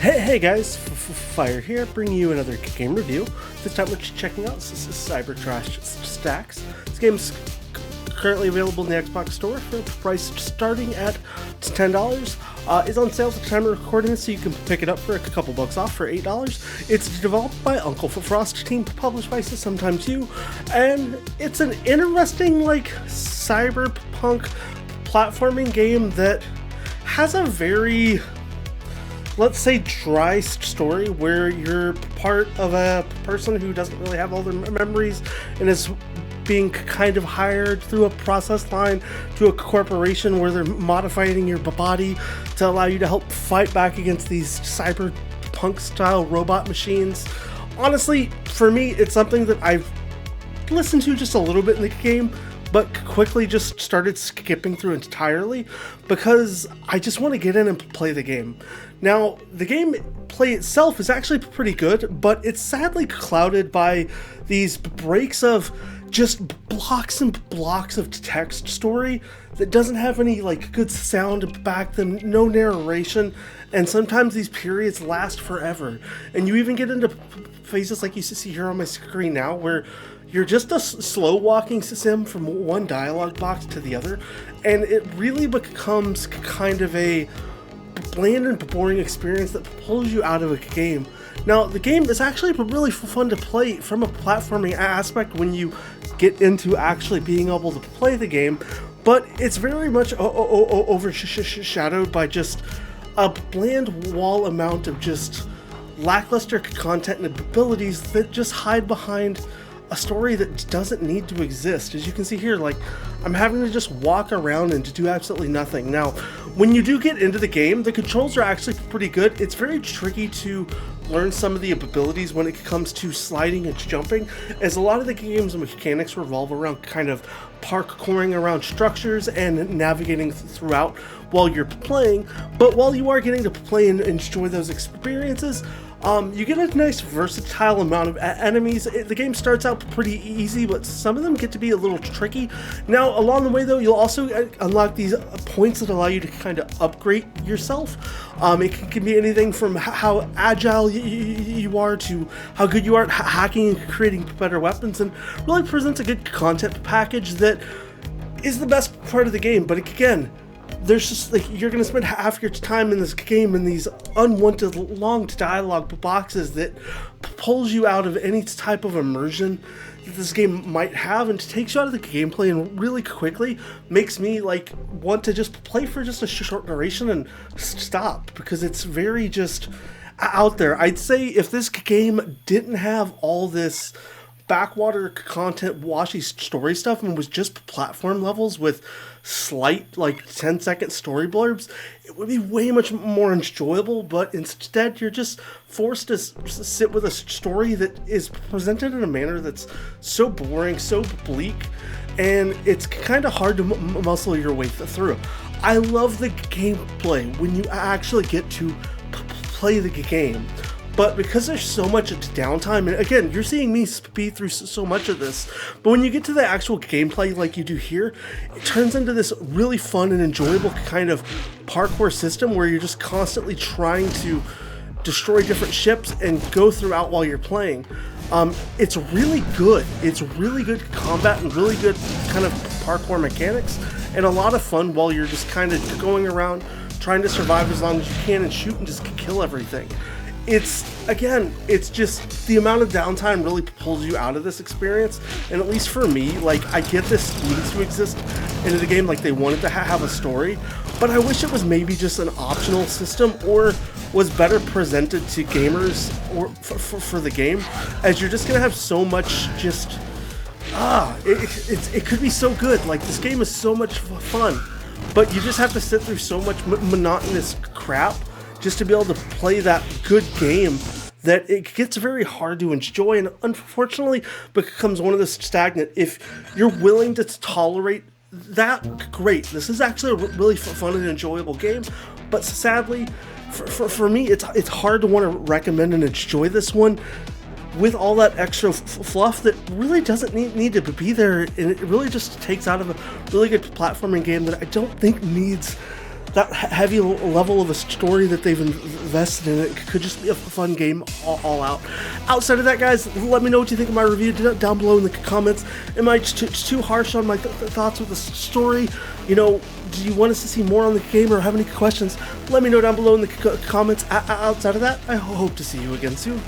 Hey guys, Fire here, bringing you another game review. This time we're checking out Cybertrash STATYX. This game's currently available in the Xbox Store for a price starting at $10. It's on sale at the time of recording this, so you can pick it up for a couple bucks off for $8. It's developed by Uncle Frost team, published by Sometimes You, and it's an interesting, cyberpunk platforming game that has a very, let's say, dry story where you're part of a person who doesn't really have all their memories and is being kind of hired through a process line to a corporation where they're modifying your body to allow you to help fight back against these cyberpunk style robot machines. Honestly, for me, it's something that I've listened to just a little bit in the game, but quickly just started skipping through entirely because I just want to get in and play the game. Now, the gameplay itself is actually pretty good, but it's sadly clouded by these breaks of just blocks and blocks of text story that doesn't have any good sound to back them, no narration, and sometimes these periods last forever. And you even get into phases like you see here on my screen now where you're just a slow walking sim from one dialogue box to the other, and it really becomes kind of a bland and boring experience that pulls you out of a game. Now, the game is actually really fun to play from a platforming aspect when you get into actually being able to play the game, but it's very much overshadowed by just a bland wall amount of just lackluster content and abilities that just hide behind a story that doesn't need to exist. As you can see here, I'm having to just walk around and to do absolutely nothing. Now, when you do get into the game, the controls are actually pretty good. It's very tricky to learn some of the abilities when it comes to sliding and jumping, as a lot of the game's mechanics revolve around kind of parkouring around structures and navigating throughout while you're playing. But while you are getting to play and enjoy those experiences, you get a nice versatile amount of enemies. The game starts out pretty easy, but some of them get to be a little tricky. Now, along the way though, you'll also unlock these points that allow you to kind of upgrade yourself. It can be anything from how agile you are to how good you are at hacking and creating better weapons, and really presents a good content package that is the best part of the game. But again, there's just you're going to spend half your time in this game in these unwanted long dialogue boxes that pulls you out of any type of immersion that this game might have, and takes you out of the gameplay and really quickly makes me want to just play for just a short duration and stop, because it's very just out there. I'd say if this game didn't have all this backwater content washy story stuff and was just platform levels with slight 10-second story blurbs, it would be way much more enjoyable. But instead you're just forced to sit with a story that is presented in a manner that's so boring, so bleak, and it's kind of hard to muscle your way through. I love the gameplay when you actually get to play the game, but because there's so much downtime, and again, you're seeing me speed through so much of this, but when you get to the actual gameplay like you do here, it turns into this really fun and enjoyable kind of parkour system where you're just constantly trying to destroy different ships and go throughout while you're playing. It's really good. It's really good combat and really good kind of parkour mechanics, and a lot of fun while you're just kind of going around trying to survive as long as you can and shoot and just kill everything. It's just the amount of downtime really pulls you out of this experience, and at least for me, I get this needs to exist in the game, they wanted to have a story, but I wish it was maybe just an optional system or was better presented to gamers or for the game, as you're just gonna have so much just it could be so good. This game is so much fun, but you just have to sit through so much monotonous crap just to be able to play that good game that it gets very hard to enjoy, and unfortunately becomes one of the stagnant. If you're willing to tolerate that, great. This is actually a really fun and enjoyable game, but sadly for me, it's hard to want to recommend and enjoy this one with all that extra fluff that really doesn't need to be there, and it really just takes out of a really good platforming game that I don't think needs that heavy level of a story that they've invested in it could just be a fun game all out. Outside of that, guys, let me know what you think of my review down below in the comments. Am I just too harsh on my thoughts with the story? You know, do you want us to see more on the game or have any questions? Let me know down below in the comments. Outside of that, I hope to see you again soon.